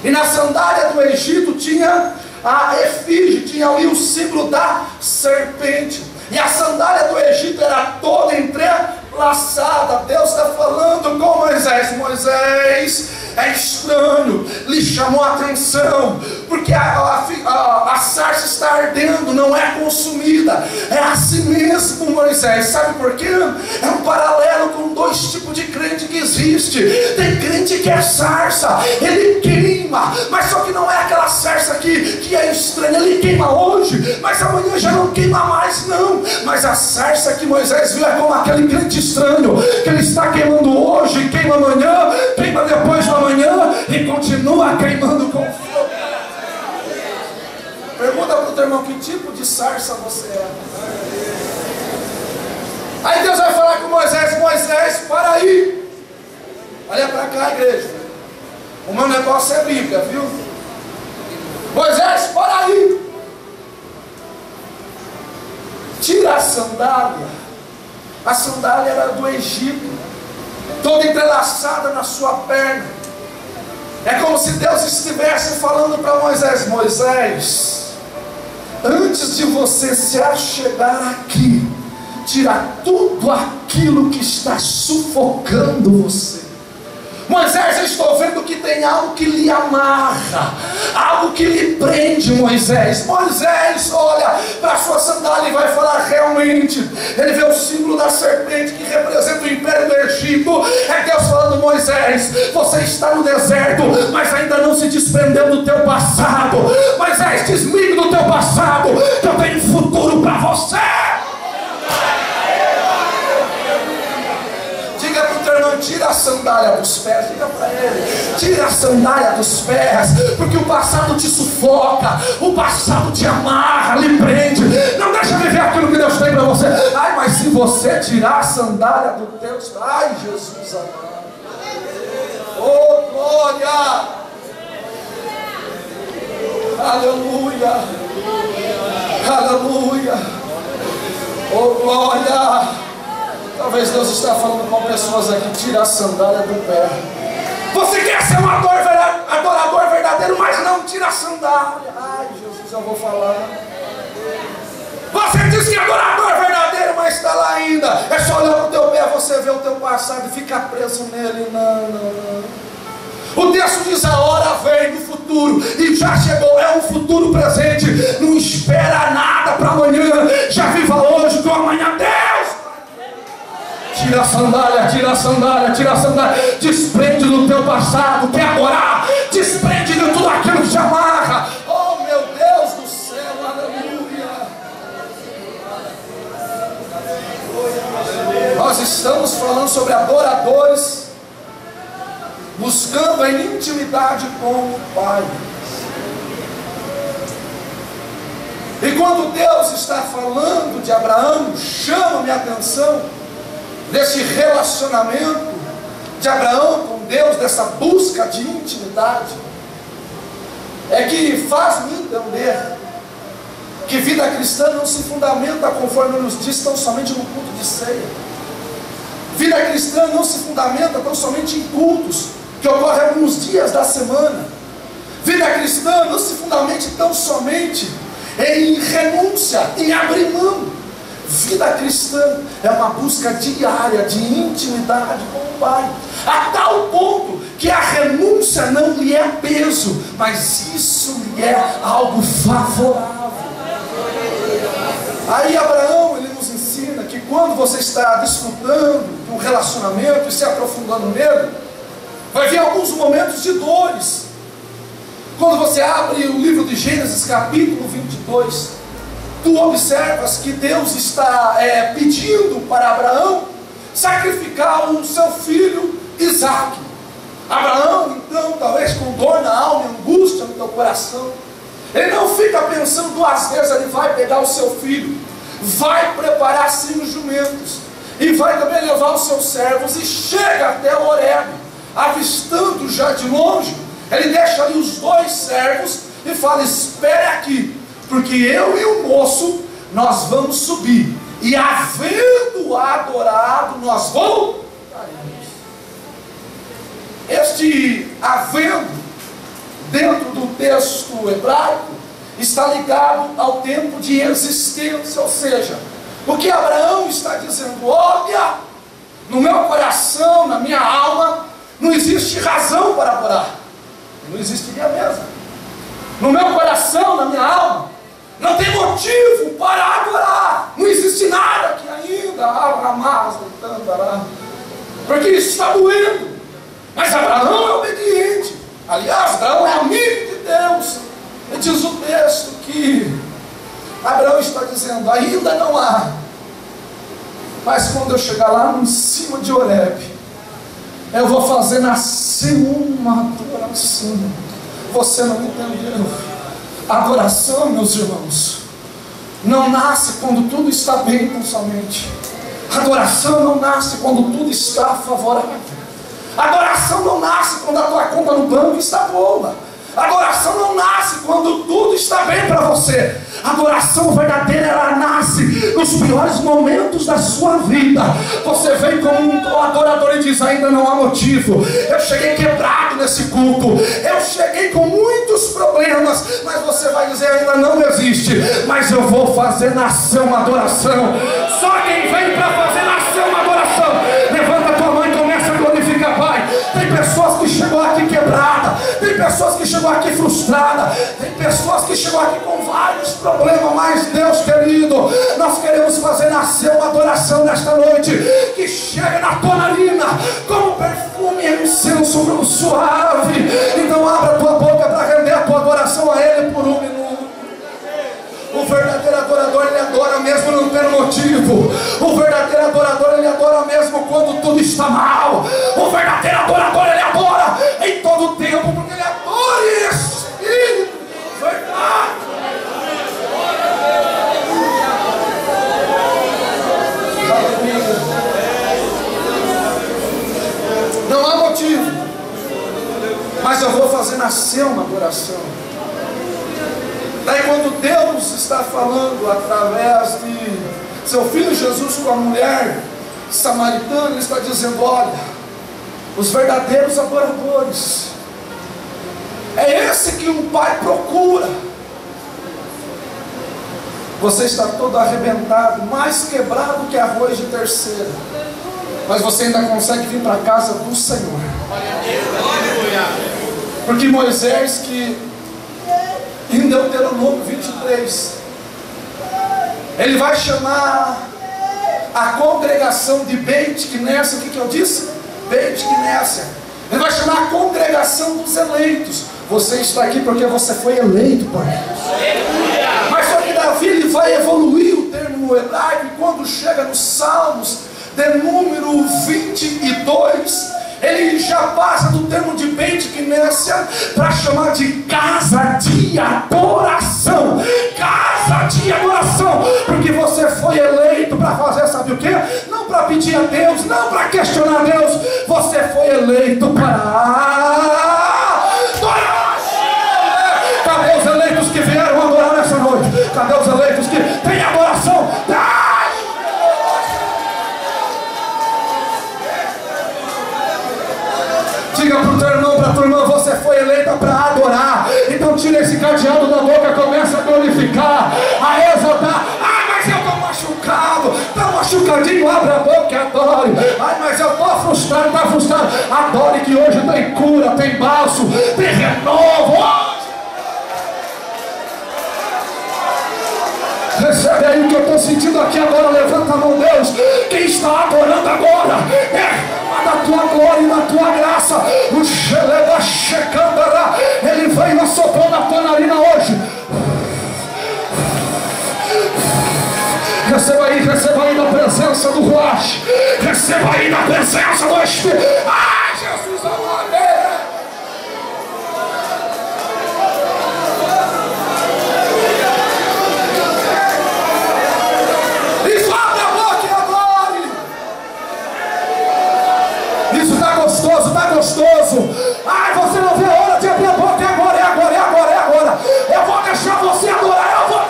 E na sandália do Egito tinha a efígie, tinha ali o símbolo da serpente. E a sandália do Egito era toda entrelaçada. Deus está falando com Moisés: Moisés, é estranho, lhe chamou a atenção, porque a sarça está ardendo, não é consumida. É assim mesmo, Moisés. Sabe por quê? É um paralelo com dois tipos de crente que existe. Tem crente que é sarça, ele queima, mas só que não é aquela sarça que é estranha. Ele queima hoje, mas amanhã já não queima mais, não. Mas a sarça que Moisés viu é como aquele crente estranho, que ele está queimando hoje, queima amanhã, queima depois da manhã, e continua queimando com fogo. Pergunta para o teu irmão: que tipo de sarça você é? Aí Deus vai falar com Moisés: Moisés, para aí. Olha para cá, igreja. O meu negócio é Bíblia, viu? Moisés, para aí. Tira a sandália. A sandália era do Egito, toda entrelaçada na sua perna. É como se Deus estivesse falando para Moisés: Moisés, antes de você se achegar aqui, tira tudo aquilo que está sufocando você. Moisés, eu estou vendo que tem algo que lhe amarra, algo que lhe prende, Moisés. Moisés olha para a sua sandália e vai falar: realmente, ele vê o símbolo da serpente que representa o império do Egito. É Deus falando: Moisés, você está no deserto, mas ainda não se desprendeu do teu passado. Moisés, desligue do teu passado, que eu tenho um futuro para você. Diga para o teu irmão: tira a sandália dos pés. Diga para ele: tira a sandália dos pés, porque o passado te sufoca, o passado te amarra, lhe prende. Não deixa viver aquilo que Deus tem para você. Ai, mas se você tirar a sandália do teu... Ai, Jesus amado. Oh, glória. Aleluia. Aleluia. Oh, glória. Talvez Deus está falando com pessoas aqui: tira a sandália do pé. Você quer ser um adorador verdadeiro, mas não tira a sandália. Ai, Jesus, eu vou falar. Você diz que é adorador verdadeiro, mas está lá ainda. É só olhar para o teu pé, você vê o teu passado e fica preso nele. Não. O texto diz: a hora vem do futuro e já chegou, é um futuro presente. Não espera nada para amanhã, já viva hoje, com amanhã Deus. Tira a sandália, tira a sandália, tira a sandália. Desprende do teu passado, quer adorar? Desprende de tudo aquilo que te amarra. Oh, meu Deus do céu, aleluia. Nós estamos falando sobre adoradores buscando a intimidade com o Pai. E quando Deus está falando de Abraão, chama minha atenção desse relacionamento de Abraão com Deus, dessa busca de intimidade, é que faz-me entender que vida cristã não se fundamenta, conforme nos diz, tão somente no culto de ceia. Vida cristã não se fundamenta tão somente em cultos que ocorrem alguns dias da semana. Vida cristã não se fundamenta tão somente em renúncia, em abrir mão. Vida cristã é uma busca diária de intimidade com o Pai, a tal ponto que a renúncia não lhe é peso, mas isso lhe é algo favorável. Aí Abraão, ele nos ensina que quando você está desfrutando de um relacionamento e se aprofundando nele, vai vir alguns momentos de dores. Quando você abre o livro de Gênesis capítulo 22, tu observas que Deus está pedindo para Abraão sacrificar o seu filho Isaque. Abraão, então, talvez com dor na alma, angústia no teu coração, ele não fica pensando duas vezes. Ele vai pegar o seu filho, vai preparar 5 jumentos e vai também levar os seus servos e chega até Horebe. Avistando já de longe, ele deixa ali os 2 servos e fala: espere aqui, porque eu e o moço, nós vamos subir, e havendo adorado, nós voltaremos. Este havendo, dentro do texto hebraico, está ligado ao tempo de existência. Ou seja, o que Abraão está dizendo: olha, no meu coração, na minha alma, não existe razão para adorar. Não existiria mesmo. No meu coração, na minha alma, não tem motivo para adorar. Não existe nada aqui ainda. Porque isso está doendo. Mas Abraão é obediente. Aliás, Abraão é amigo de Deus. E diz o texto que Abraão está dizendo: ainda não há, mas quando eu chegar lá em cima de Horebe, eu vou fazer nascer uma adoração. Você não entendeu? Adoração, meus irmãos, não nasce quando tudo está bem com sua mente. Adoração não nasce quando tudo está favorável. Adoração não nasce quando a tua conta no banco está boa. Adoração não nasce quando tudo está bem para você. Adoração verdadeira, ela nasce nos piores momentos da sua vida. Você vem como um adorador e diz: ainda não há motivo. Eu cheguei quebrado nesse culto, eu cheguei com muitos problemas, mas você vai dizer: ainda não existe, mas eu vou fazer nascer uma adoração. Só quem vem para fazer nascer uma adoração, levanta a tua mão e começa a glorificar, Pai. Tem pessoas que chegou quebrada, tem pessoas que chegam aqui frustradas, tem pessoas que chegam aqui com vários problemas, mas Deus querido, nós queremos fazer nascer uma adoração nesta noite, que chega na tua narina, como perfume e incenso suave. Então abra a tua boca para render a tua adoração a Ele por um minuto. O verdadeiro adorador, ele adora mesmo não ter motivo. O verdadeiro adorador, ele adora mesmo quando tudo está mal. O verdadeiro adorador, ele adora em todo o tempo, porque ele adora em espírito. Verdade. Não há motivo, mas eu vou fazer nascer uma adoração. Daí quando Deus está falando através de seu Filho Jesus com a mulher samaritana, Ele está dizendo: olha, os verdadeiros adoradores, é esse que um pai procura. Você está todo arrebentado, mais quebrado que arroz de terceira, mas você ainda consegue vir para a casa do Senhor. Porque Moisés, que em Deuteronômio 23, ele vai chamar a congregação de Beit Knesset. O que eu disse? Beit Knesset. Ele vai chamar a congregação dos eleitos. Você está aqui porque você foi eleito por Deus. Mas só que Davi, ele vai evoluir o termo no hebraico, e quando chega nos Salmos de número 22, ele já passa do termo de Beit Knesset para chamar de casa de adoração. Casa de adoração, porque você foi eleito para fazer, sabe o que? Não para pedir a Deus, não para questionar Deus. Você foi eleito para adorar. Cadê os eleitos que vieram adorar nessa noite? Cadê os eleitos que têm adoração? Diga para o teu irmão, para a tua irmã: você foi eleita para adorar. Então tira esse cadeado da boca, começa a glorificar, a exaltar. Ai, mas eu estou machucado. Está machucadinho, abre a boca e adore. Ai, mas eu estou frustrado, está frustrado. Adore, que hoje tem cura, tem bálsamo, tem renovo. Recebe aí o que eu estou sentindo aqui agora. Levanta a mão, Deus. Quem está adorando agora, da tua glória e da tua graça, o Xeleba Shekandará, ele veio assoprando a tua narina hoje. Receba aí na presença do Ruach, receba aí na presença do Espírito. Ai, Jesus amado. Está gostoso. Ai, você não vê a hora de abrir a boca. É agora, é agora, é agora, é agora. Eu vou deixar você adorar. Eu vou.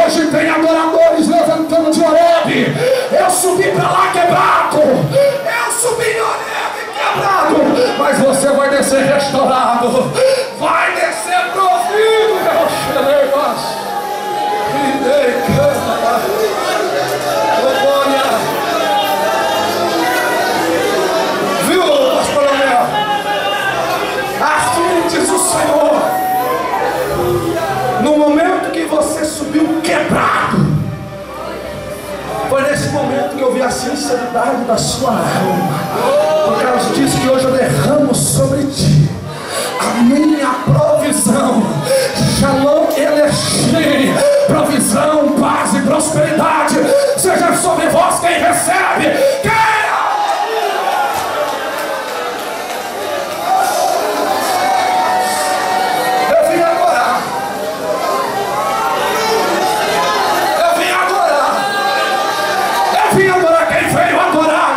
Hoje tem adoradores levantando de Horebe. Eu subi para lá quebrado. Eu subi em Horebe quebrado. Mas você vai descer restaurado. Vai descer provido, meu xerebas. Viu, pastor Leonel? Assim diz o Senhor: no momento que você subiu quebrado, foi nesse momento que eu vi a sinceridade da sua alma. Por causa disso que hoje eu derramo sobre ti a minha provisão. Shalom Eleshim. Provisão, paz e prosperidade seja sobre vós. Quem recebe, eu vim adorar. Eu vim adorar. Eu vim adorar quem veio adorar.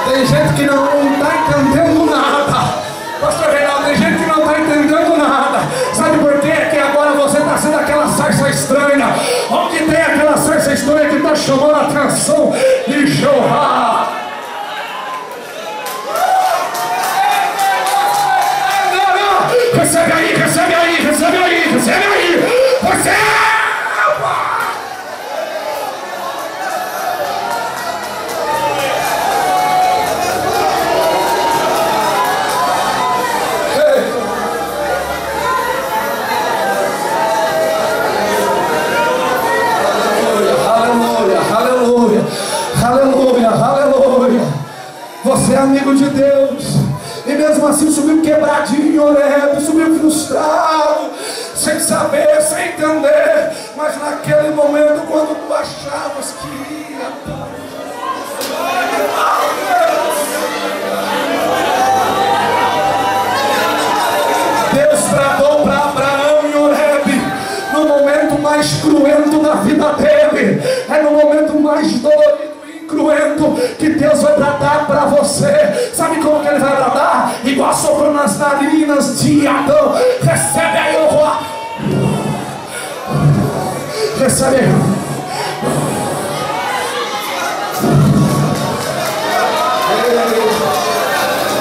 Tem gente que não está entendendo nada. Pastor Reinaldo, tem gente que não está entendendo nada. Sabe por quê? Que agora você está sendo aquela sarça é amigo de Deus. E mesmo assim subiu quebradinho em Horebe, subiu frustrado, sem saber, sem entender. Mas naquele momento, quando tu achavas que ia, Deus bradou para Abraão em Horebe, no momento mais cruento da vida dele. É no momento mais dolorido, cruento, que Deus vai bradar para você. Sabe como que ele vai bradar? Igual soprou nas narinas de Adão. Recebe aí o rua. Recebe aí.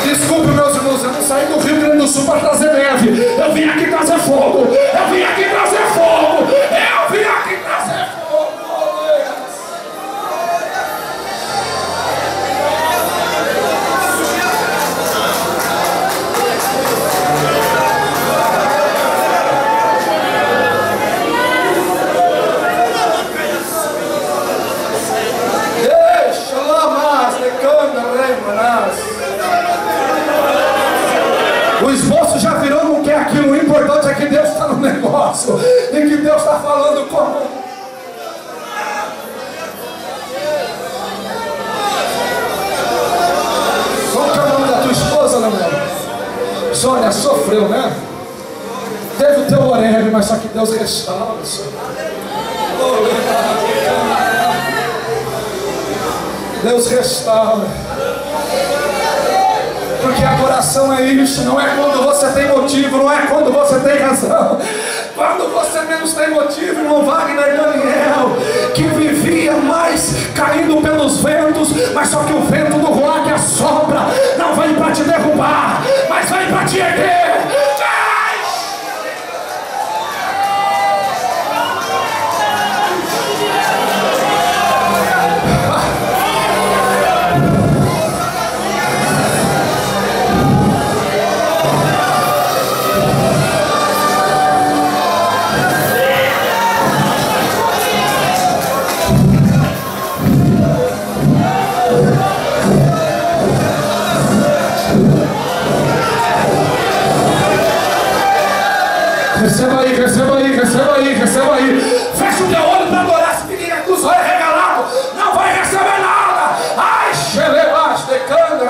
Desculpe, meus irmãos, eu não saí do Rio Grande do Sul para trazer neve. Eu vim aqui trazer fogo. Eu vim aqui trazer fogo. Eu vim aqui trazer fogo. O esboço já virou, não quer aquilo. O importante é que Deus está no negócio e que Deus está falando como. Qual que é o nome da tua esposa, Leonel? Sônia, sofreu, né? Teve o teu Horebe, mas só que Deus restaura, Senhor. Deus restaura. Porque adoração é isso, não é quando você tem motivo, não é quando você tem razão. Quando você menos tem motivo, irmão Wagner Daniel, que vivia mais caindo pelos ventos, mas só que o vento do Ruach assopra, não vem para te derrubar, mas vem para te erguer. Receba aí, receba aí, receba aí, receba aí. Fecha o teu olho para adorar. Se fica com os olhos regalados, não vai receber nada. Ai, xerebaste de candre.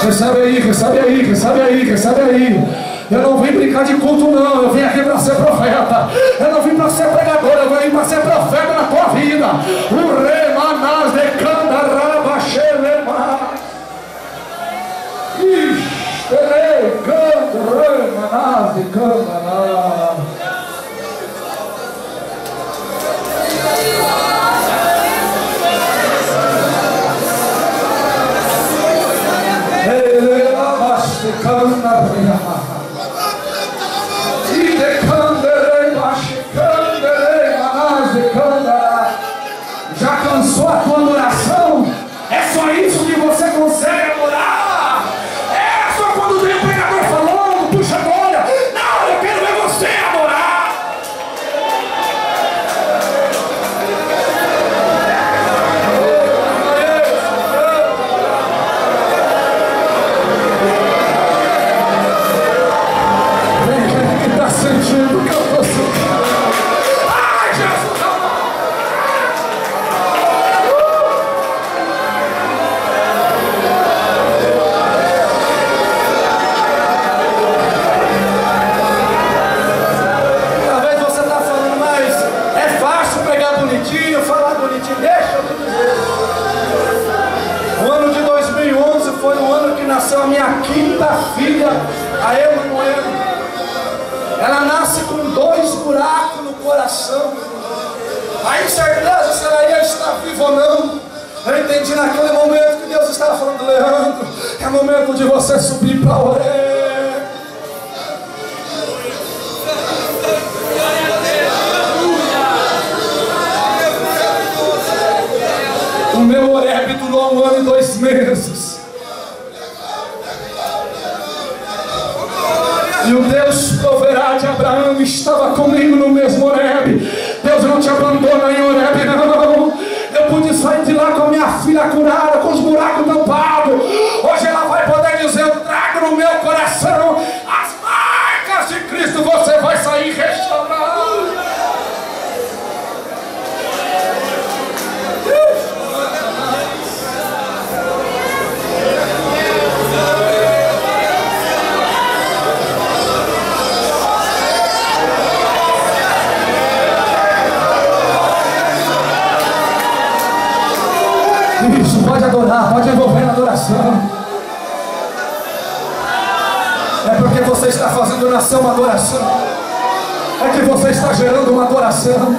Recebe aí, recebe aí, recebe aí, recebe aí. Eu não vim brincar de culto, não. Eu vim aqui para ser profeta. Eu não vim para ser pregador. Eu vim para ser profeta na tua vida. O rei Manás de Candaraba Xelema. Ixi, Candaraba Manás de Candaraba. Ele abaste Candaraba. Já cansou a tua adoração? É só isso que você consegue adorar? É só quando tem o pregador falando, puxa a glória. Não, eu quero ver você adorar. Quem que está sentindo que eu estou sentindo? Ai, Jesus! Falar bonitinho, deixa eu te dizer. O ano de 2011 foi o ano que nasceu a minha quinta filha, a Emanuela. Ela nasce com 2 buracos no coração. A incerteza se ela ia estar viva ou não. Eu entendi naquele momento que Deus estava falando: Leandro, é momento de você subir para o Horebe. O meu Horebe durou 1 ano e 2 meses. E o Deus proverá de Abraão estava comigo no mesmo Horebe. Deus não te abandona em Horebe, não. Eu pude sair de lá com a minha filha curada, com os buracos tampados. Hoje ela vai poder dizer: eu trago no meu coração as marcas de Cristo. Você vai sair restaurado. Isso, pode adorar, pode envolver na adoração. É porque você está fazendo nascer uma adoração. É que você está gerando uma adoração.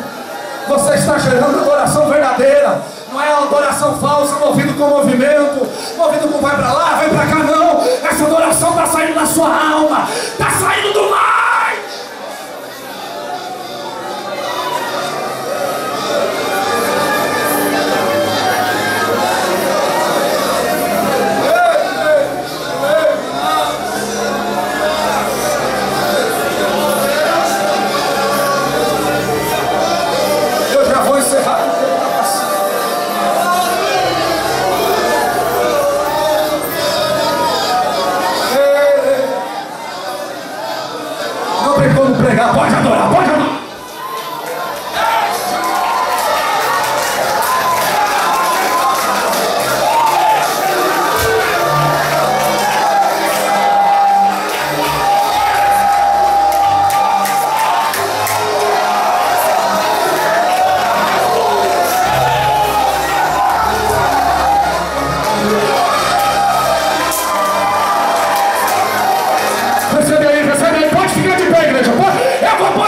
Você está gerando adoração verdadeira. Não é uma adoração falsa, movido com movimento, movido com vai para lá, vai para cá, não. Essa adoração está saindo da sua alma, está saindo do mar. Pode adorar, pode adorar. Recebe aí, pode ficar de pé, igreja. Eu vou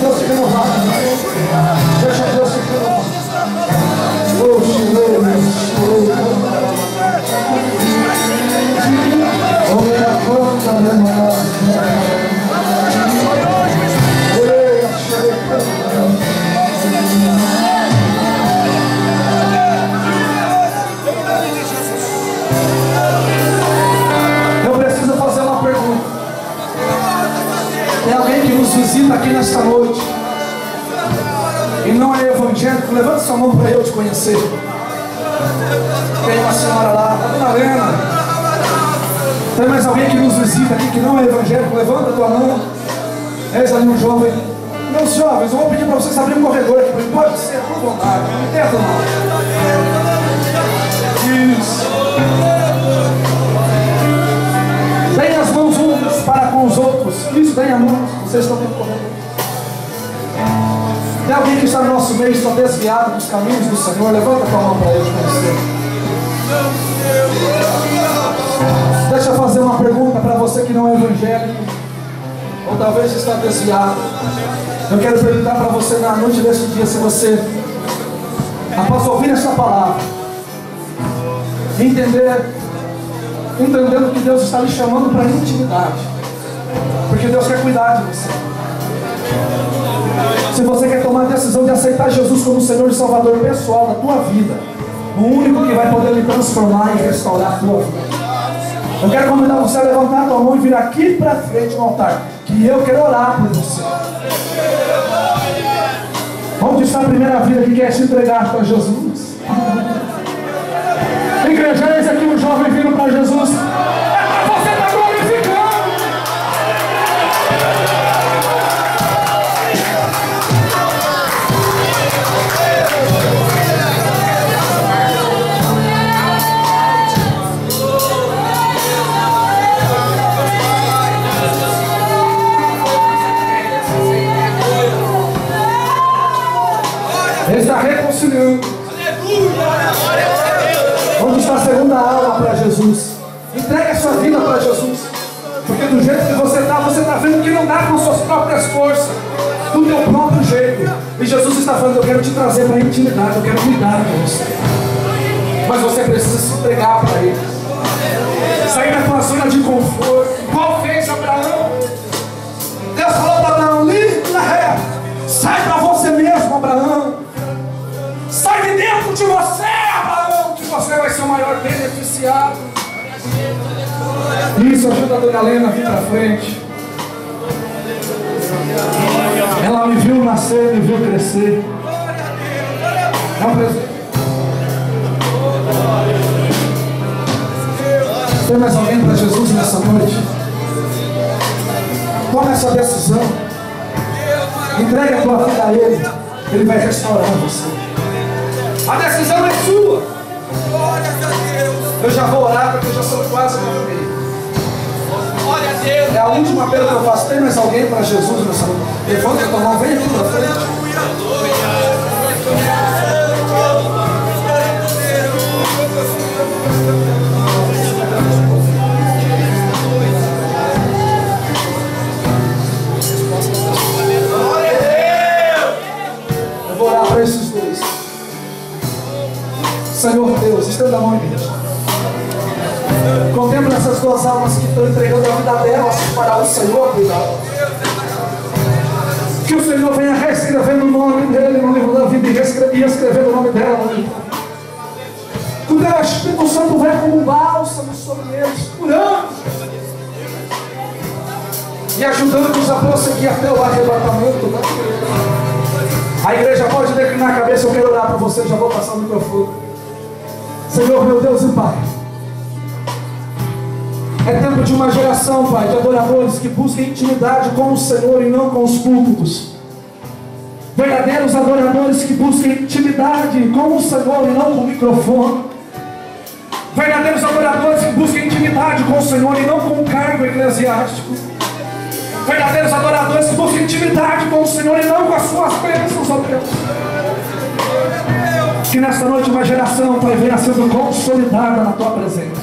Deus te renovar. Deixa Deus te renovar. Eu preciso fazer uma pergunta. Tem alguém que nos visita aqui nesta noite e não é evangélico? Levanta sua mão para eu te conhecer. Tem uma senhora lá, a dona Helena. Tem mais alguém que nos visita aqui que não é evangélico? Levanta a tua mão. Eis ali um jovem. Meus jovens, eu vou pedir para vocês abrirem um corredor aqui. Pode ser, por vontade. Não tenta não. Isso. Deem as mãos uns para com os outros. Isso, deem a mão. Vocês estão dentro do corredor. Tem alguém que está no nosso meio, está desviado dos caminhos do Senhor? Levanta a tua mão para ele conhecer. Deixa eu fazer uma pergunta para você que não é evangélico, ou talvez está desviado. Eu quero perguntar para você na noite deste dia, se você, após ouvir esta palavra, entendendo que Deus está lhe chamando para intimidade, porque Deus quer cuidar de você. Se você quer tomar a decisão de aceitar Jesus como Senhor e Salvador pessoal da tua vida, o único que vai poder lhe transformar e restaurar a tua vida, eu quero convidar você a levantar a tua mão e vir aqui para frente no altar, que eu quero orar por você. Onde está a primeira vida que quer se entregar para Jesus? Igreja, eis aqui um jovem vindo para Jesus. Você está glorificando. Ele está reconciliando. Onde está a segunda aula para Jesus? Entregue a sua vida para Jesus. Porque do jeito que você está vendo que não dá com suas próprias forças, do teu próprio jeito. E Jesus está falando: eu quero te trazer para a intimidade, eu quero cuidar de você. Mas você precisa se entregar para Ele. Sair da tua zona de conforto. Qual fez Abraão? Deus falou para Abraão: livre da ré. Sai para você mesmo, Abraão. Sai de dentro de você, Abraão, que você vai ser o maior beneficiado. Isso, ajuda a dona Helena a vir para frente. Ela me viu nascer, me viu crescer. É um presente. Tem mais alguém para Jesus nessa noite? Toma essa decisão. Entregue a tua vida a Ele. Ele vai restaurar você. A decisão é sua. Eu já vou orar porque já são quase 9h30. É a última apelo que eu faço. Tem mais alguém para Jesus nessa noite? Levanta a tua mão, vem aqui para frente. Eu vou orar para esses dois. Senhor Deus, estenda a mão em mim. Contempla essas duas almas que estão entregando a vida delas para o Senhor cuidar. Que o Senhor venha reescrevendo o nome dele no livro da vida e escrevendo o nome dela no livro. Que o teu Espírito Santo venha como um bálsamo sobre eles, curando e ajudando-nos a prosseguir até o arrebatamento da igreja. A igreja pode declinar a cabeça. Eu quero orar para você, já vou passar o microfone. Senhor, meu Deus e Pai, é tempo de uma geração, Pai, de adoradores que busquem intimidade com o Senhor e não com os púlpitos. Verdadeiros adoradores que busquem intimidade com o Senhor e não com o microfone. Verdadeiros adoradores que busquem intimidade com o Senhor e não com o cargo eclesiástico. Verdadeiros adoradores que busquem intimidade com o Senhor e não com as suas bênçãos, ó Deus. Que nesta noite uma geração, Pai, venha sendo consolidada na Tua presença.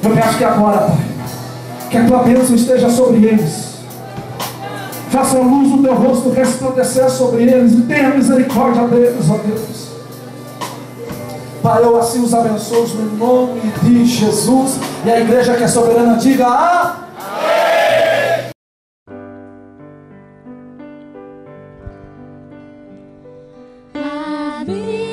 Eu peço que agora, Pai, que a Tua bênção esteja sobre eles. Faça a luz do teu rosto resplandecer sobre eles e tenha misericórdia deles, ó Deus. Pai, eu assim os abençoo no nome de Jesus. E a igreja que é soberana diga amém. Ave